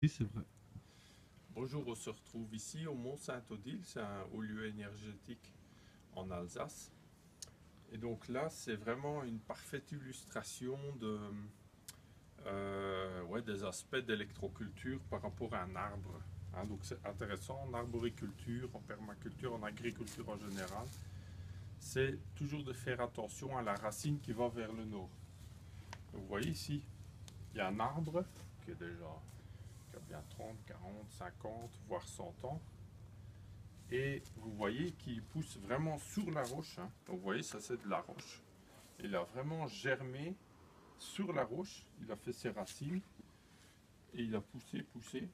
Oui, c'est vrai. Bonjour, on se retrouve ici au Mont Saint-Odile, c'est un haut lieu énergétique en Alsace. Et donc là, c'est vraiment une parfaite illustration des aspects d'électroculture par rapport à un arbre. Donc c'est intéressant, en arboriculture, en permaculture, en agriculture en général, c'est toujours de faire attention à la racine qui va vers le nord. Donc, vous voyez ici, il y a un arbre qui est déjà qui a bien 30, 40, 50, voire 100 ans. Et vous voyez qu'il pousse vraiment sur la roche. Donc vous voyez, ça c'est de la roche. Il a vraiment germé sur la roche. Il a fait ses racines. Et il a poussé, poussé.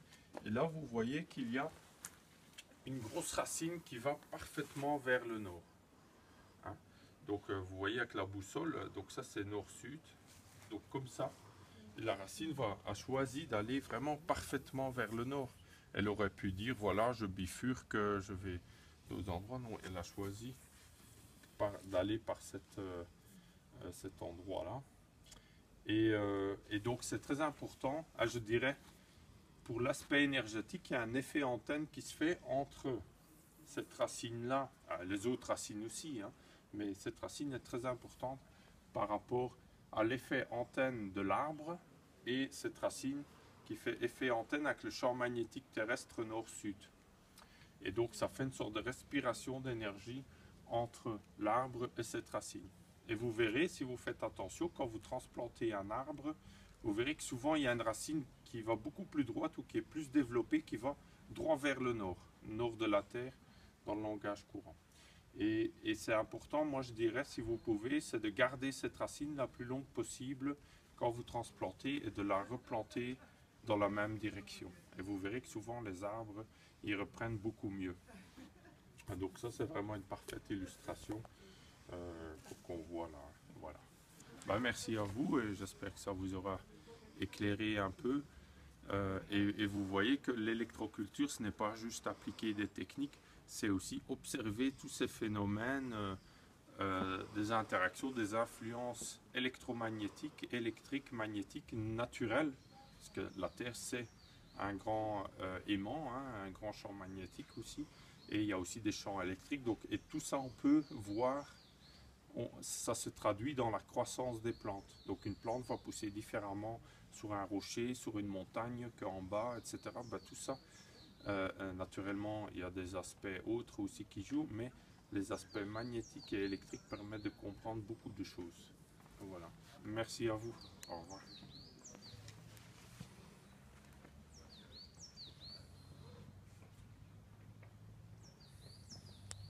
Et là, vous voyez qu'il y a une grosse racine qui va parfaitement vers le nord. Donc vous voyez avec la boussole, donc ça c'est nord-sud. Donc comme ça, la racine a choisi d'aller vraiment parfaitement vers le nord. Elle aurait pu dire, voilà, je bifurque, je vais aux endroits. Non, elle a choisi d'aller par cet endroit-là. Et donc c'est très important, je dirais, pour l'aspect énergétique, il y a un effet antenne qui se fait entre cette racine-là, les autres racines aussi, mais cette racine est très importante par rapport à l'effet antenne de l'arbre et cette racine qui fait effet antenne avec le champ magnétique terrestre nord-sud. Et donc ça fait une sorte de respiration d'énergie entre l'arbre et cette racine. Et vous verrez, si vous faites attention, quand vous transplantez un arbre, vous verrez que souvent il y a une racine qui va beaucoup plus droite ou qui est plus développée, qui va droit vers le nord de la Terre, dans le langage courant. Et c'est important, moi je dirais, si vous pouvez, c'est de garder cette racine la plus longue possible quand vous transplantez et de la replanter dans la même direction. Et vous verrez que souvent les arbres, ils reprennent beaucoup mieux. Donc ça c'est vraiment une parfaite illustration qu'on voit là. Voilà. Merci à vous et j'espère que ça vous aura éclairé un peu. Et vous voyez que l'électroculture, ce n'est pas juste appliquer des techniques, c'est aussi observer tous ces phénomènes, des interactions, des influences électromagnétiques, électriques, magnétiques, naturelles, parce que la Terre c'est un grand aimant, un grand champ magnétique aussi, et il y a aussi des champs électriques, donc, et tout ça on peut voir, ça se traduit dans la croissance des plantes. Donc une plante va pousser différemment sur un rocher, sur une montagne qu'en bas, etc. Tout ça, naturellement, il y a des aspects autres aussi qui jouent, mais les aspects magnétiques et électriques permettent de comprendre beaucoup de choses. Voilà. Merci à vous. Au revoir.